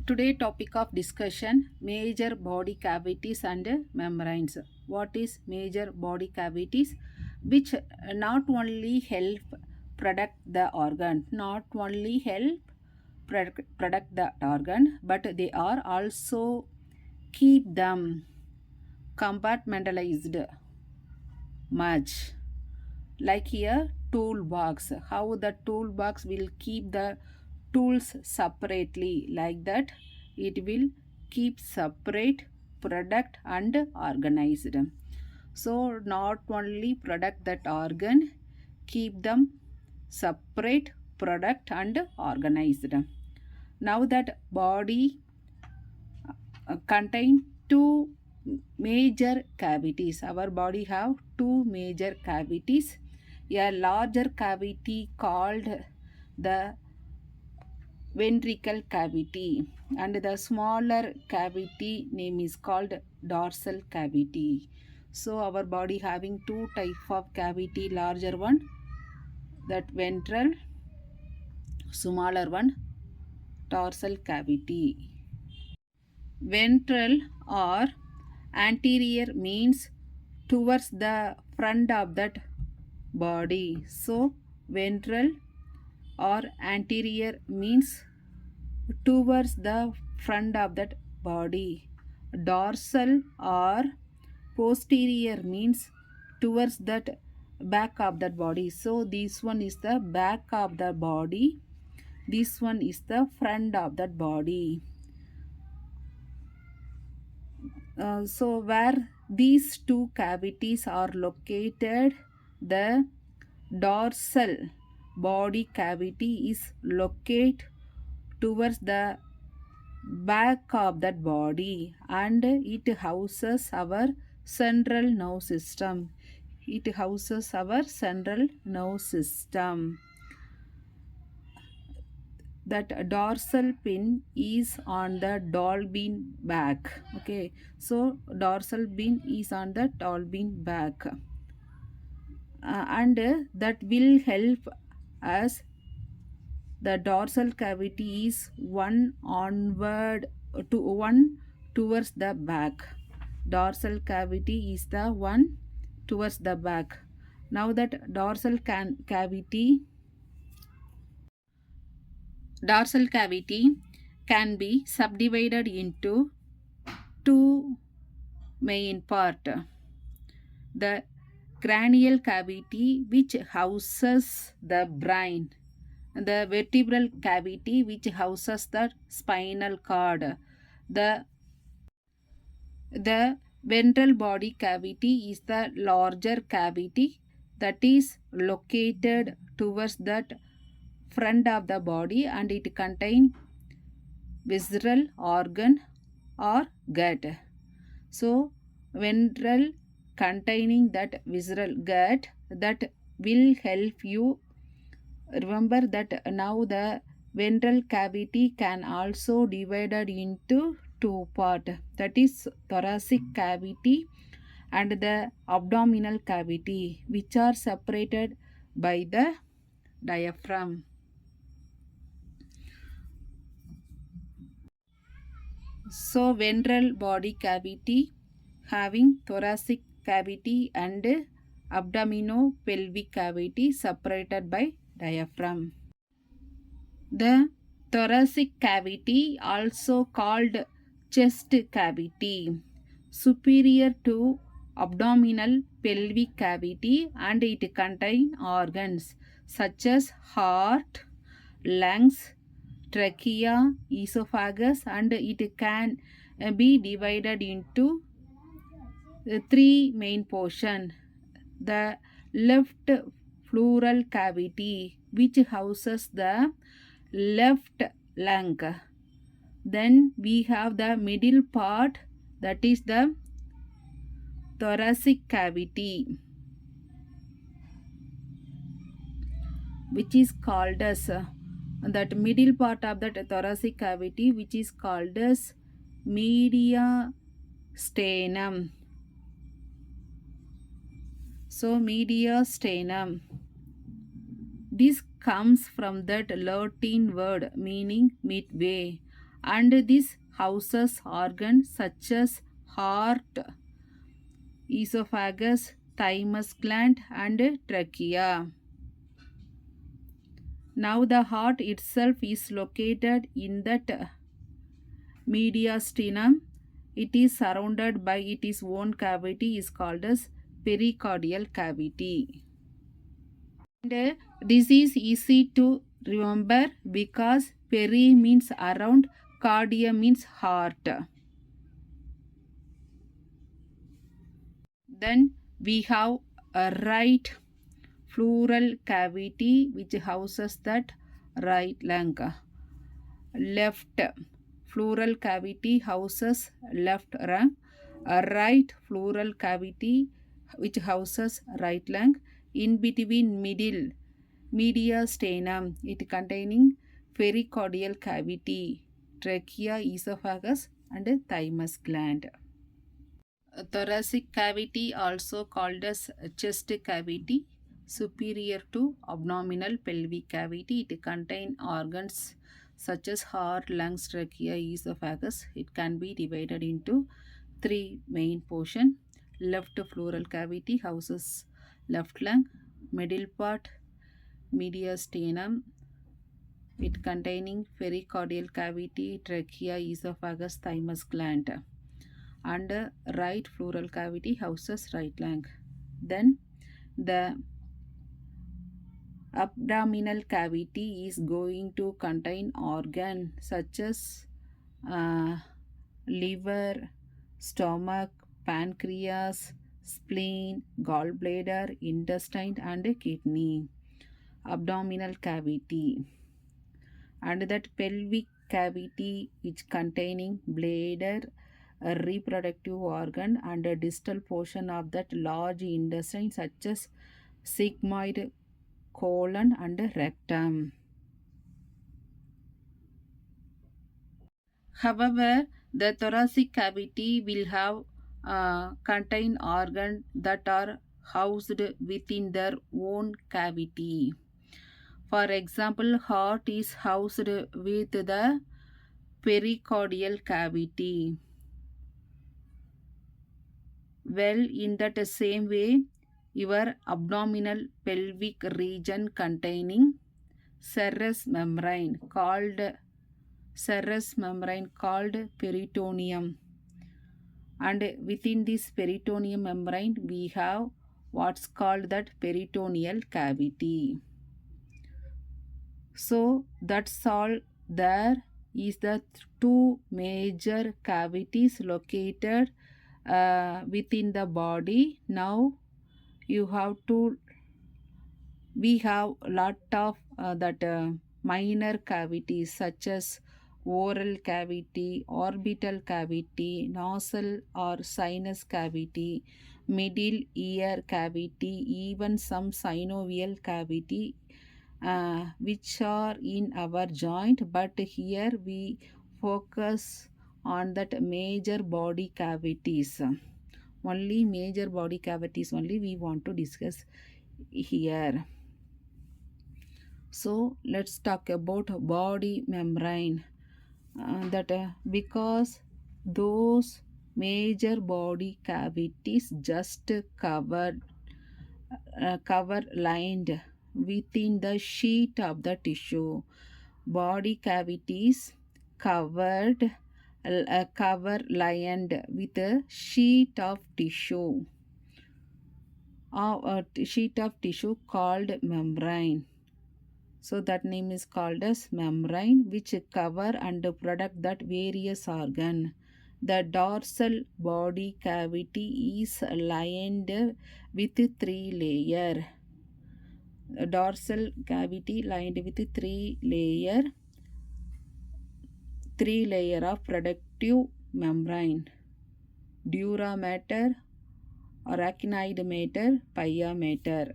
Today topic of discussion major body cavities and membranes. What is major body cavities? Which not only help product the organ, not only help product the organ, but they are also keep them compartmentalized much. Like here toolbox, how the toolbox will keep the tools separately, like that it will keep separate product and organized. So not only product that organ, keep them separate product and organized. Now that body contain two major cavities. Our body have two major cavities. A larger cavity called the ventricle cavity and the smaller cavity name is called dorsal cavity. So our body having two type of cavity, larger one that ventral, smaller one dorsal cavity. Ventral or anterior means towards the front of that body. So ventral or anterior means towards the front of that body. Dorsal or posterior means towards that back of that body. So this one is the back of the body, this one is the front of that body. So where these two cavities are located, the dorsal body cavity is located towards the back of that body and it houses our central nerve system. It houses our central nerve system. That dorsal pin is on the dolbein back. Okay, so dorsal pin is on the dolbein back, and that will help us. The dorsal cavity is one onward to one towards the back. Dorsal cavity is the one towards the back. Now that dorsal cavity can be subdivided into two main part. The cranial cavity which houses the brain, the vertebral cavity which houses the spinal cord. The ventral body cavity is the larger cavity that is located towards that front of the body and it contains visceral organ or gut. So ventral containing that visceral gut, that will help you remember that now the ventral cavity can also divided into two part, that is thoracic cavity and the abdominal cavity, which are separated by the diaphragm. So ventral body cavity having thoracic cavity and abdominopelvic cavity separated by diaphragm. The thoracic cavity, also called chest cavity, superior to abdominal pelvic cavity, and it contains organs such as heart, lungs, trachea, esophagus, and it can be divided into three main portions. The left pleural cavity which houses the left lung. Then we have the middle part, that is the thoracic cavity, which is called as that middle part of that thoracic cavity which is called as mediastinum. So mediastinum, this comes from that Latin word meaning midway, and this houses organs such as heart, esophagus, thymus gland, and trachea. Now the heart itself is located in that mediastinum. It is surrounded by its own cavity is called as pericardial cavity. And this is easy to remember because peri means around, cardia means heart. Then we have a right pleural cavity which houses that right lung. Left pleural cavity houses left lung. A right pleural cavity which houses right lung. In between middle mediastinum, it containing pericardial cavity, trachea, esophagus, and thymus gland. Thoracic cavity, also called as chest cavity, superior to abdominal pelvic cavity. It contains organs such as heart, lungs, trachea, esophagus. It can be divided into three main portions. Left pleural cavity houses left lung. Middle part mediastinum, it containing pericardial cavity, trachea, esophagus, thymus gland. And right pleural cavity houses right lung. Then the abdominal cavity is going to contain organ such as liver, stomach, pancreas, spleen, gallbladder, intestine, and kidney. Abdominal cavity. And that pelvic cavity which containing bladder, a reproductive organ, and a distal portion of that large intestine such as sigmoid, colon, and rectum. However, the thoracic cavity will have contain organs that are housed within their own cavity. For example, heart is housed with the pericardial cavity. Well, in that same way, your abdominal pelvic region containing serous membrane called peritoneum, and within this peritoneum membrane we have what's called that peritoneal cavity. So that's all. There is the two major cavities located within the body. Now you have to, we have a lot of that minor cavities such as oral cavity, orbital cavity, nasal or sinus cavity, middle ear cavity, even some synovial cavity, which are in our joint, but here we focus on that major body cavities. Only major body cavities only we want to discuss here. So let's talk about body membrane. Because those major body cavities just cover lined within the sheet of the tissue. Body cavities covered cover lined with a sheet of tissue, or a sheet of tissue called membrane. So that name is called as membrane, which cover and protect that various organ. The dorsal body cavity is lined with three layer. A dorsal cavity lined with three layer of protective membrane: dura mater, arachnoid mater, pia mater.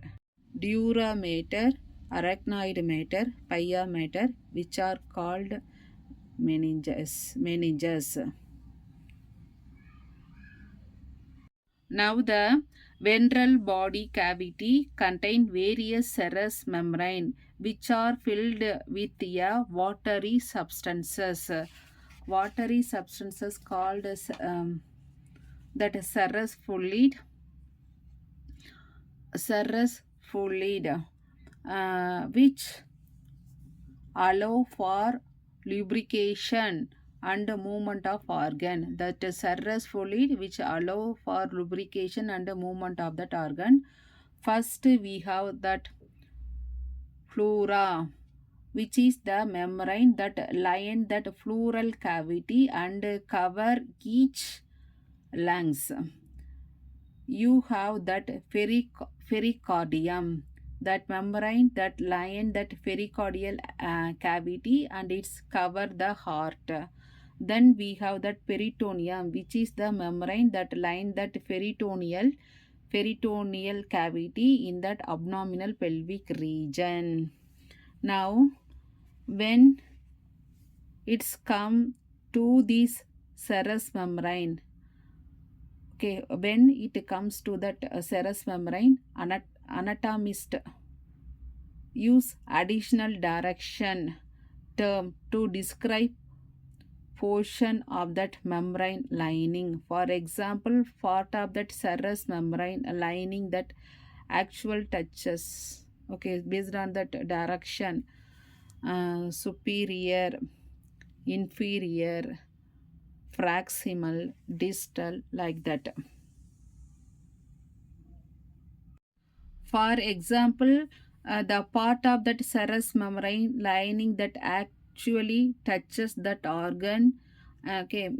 Dura mater, arachnoid mater, pia mater, which are called meninges. Now the ventral body cavity contain various serous membrane which are filled with a watery substances. watery substances called as that is serous fluid, which allow for lubrication and movement of organ. That is serous fluid which allow for lubrication and movement of that organ. First we have that flora, which is the membrane that line that pleural cavity and cover each lungs. You have that pericardium, that membrane that line that pericardial cavity and it's cover the heart. Then we have that peritoneum, which is the membrane that line that peritoneal cavity in that abdominal pelvic region. Now when it's come to this serous membrane, okay, when it comes to that serous membrane, anatomist use additional direction term to describe portion of that membrane lining. For example, part of that serous membrane lining that actual touches, okay, based on that direction, superior, inferior, proximal, distal, like that. For example, the part of that serous membrane lining that actually touches that organ, okay,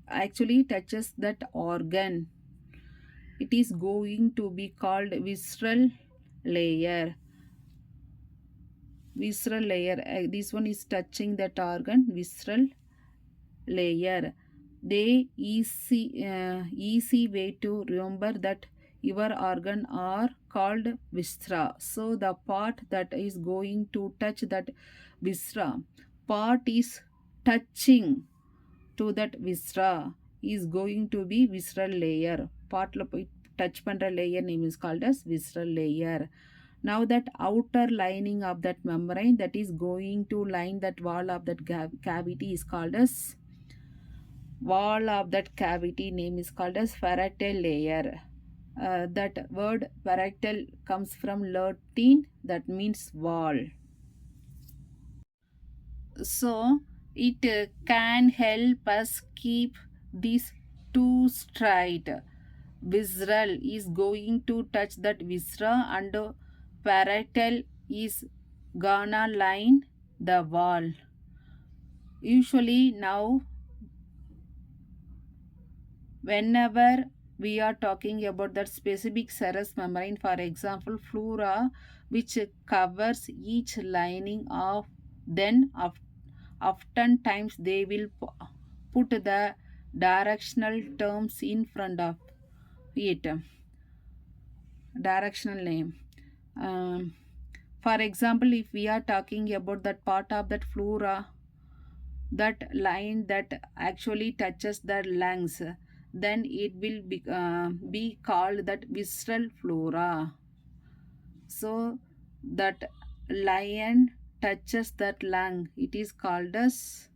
actually touches that organ, it is going to be called visceral layer. Visceral layer, this one is touching that organ, visceral layer. The easy way to remember that your organ are called viscera. So the part that is going to touch that viscera, part is touching to that viscera is going to be visceral layer. Part touch பண்ற layer name is called as visceral layer. Now that outer lining of that membrane that is going to line that wall of that cavity is called as wall of that cavity name is called as parietal layer. That word parietal comes from Latin, that means wall. So it can help us keep these two straight. Visceral is going to touch that viscera and parietal is gonna line the wall. Usually now whenever we are talking about that specific serous membrane, for example flora, which covers each lining of, then oftentimes they will put the directional terms in front of it, directional name. For example, if we are talking about that part of that flora, that line that actually touches the lungs, then it will be called that visceral flora. So that lion touches that lung, it is called as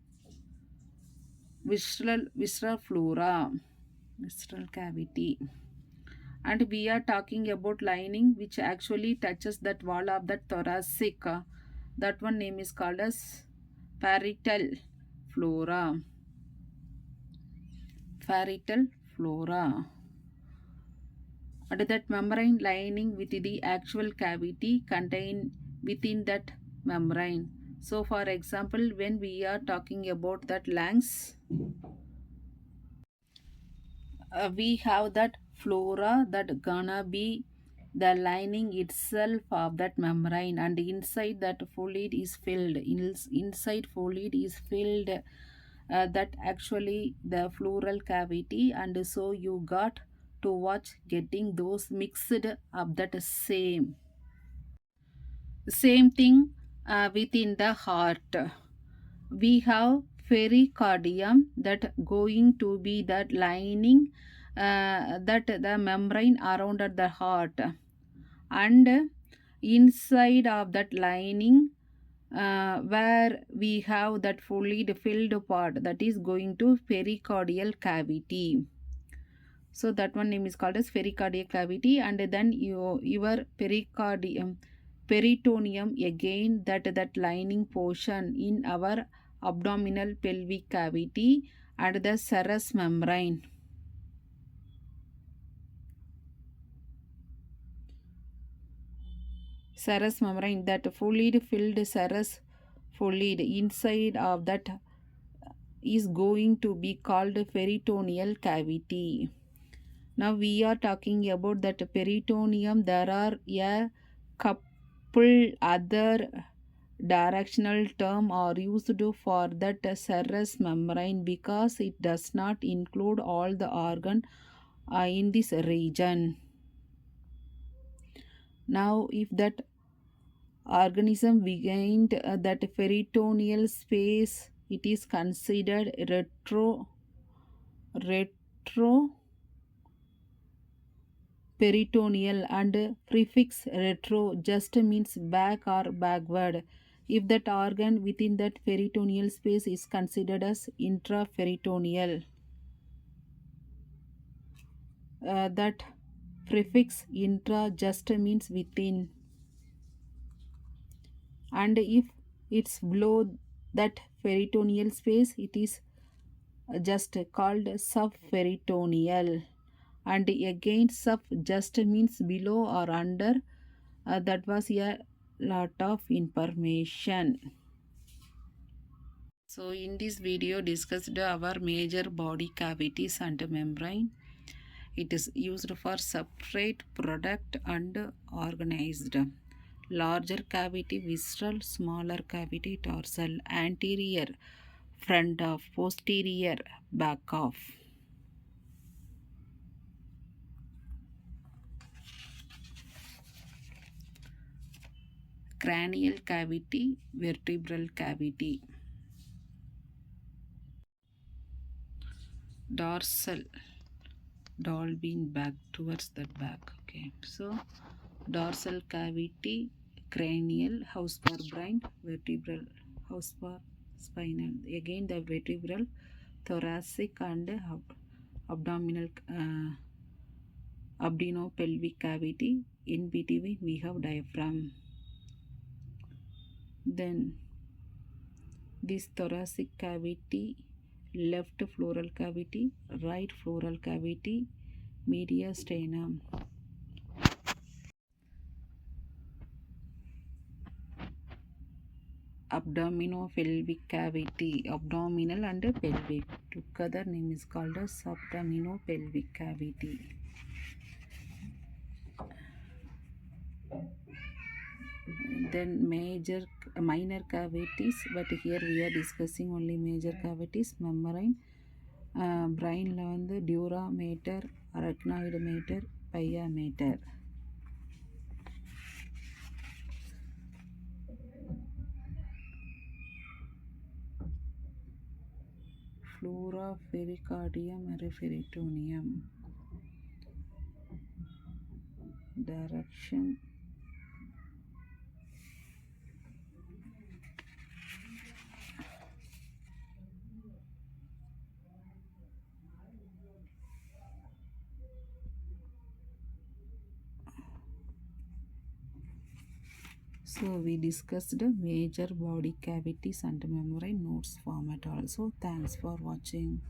visceral flora, visceral cavity. And we are talking about lining which actually touches that wall of that thoracic, that one name is called as parietal flora. Parietal flora. And that membrane lining with the actual cavity contained within that membrane. So for example, when we are talking about that lungs, we have that flora that gonna be the lining itself of that membrane, and inside that fluid is filled, inside fluid is filled, that actually the pleural cavity, and so you got to watch getting those mixed up that same thing within the heart. We have pericardium that going to be that lining, that the membrane around the heart, and inside of that lining where we have that fully filled part, that is going to pericardial cavity. So that one name is called as pericardial cavity. And then your pericardium, peritoneum, again that lining portion in our abdominal pelvic cavity, and the serous membrane. Serous membrane, that fluid filled serous fluid inside of that is going to be called peritoneal cavity. Now we are talking about that peritoneum. There are a couple other directional term are used for that serous membrane, because it does not include all the organ in this region. Now if that organism behind that peritoneal space, it is considered retro peritoneal, and prefix retro just means back or backward. If that organ within that peritoneal space is considered as intraperitoneal, that prefix intra just means within, and if it's below that peritoneal space, it is just called subperitoneal. And again, sub just means below or under. That was a lot of information. So in this video discussed our major body cavities and membrane. It is used for separate product and organized. Larger cavity visceral, smaller cavity dorsal, anterior, front of, posterior, back of. Cranial cavity, vertebral cavity. Dorsal, doll being back towards the back. Okay, so dorsal cavity, cranial, house for brain, vertebral, house for spinal. Again the vertebral, thoracic and abdominal, abdominopelvic cavity. In between we have diaphragm. Then this thoracic cavity, left pleural cavity, right pleural cavity, mediastinum. Abdominopelvic cavity, abdominal and pelvic together name is called as abdominopelvic cavity. Then minor cavities, but here we are discussing only major cavities. Membrane, brain வந்து dura mater, arachnoid mater, pia mater. Flora, pericardium, and peritoneum. Direction. So we discussed major body cavities and membrane notes format also. Thanks for watching.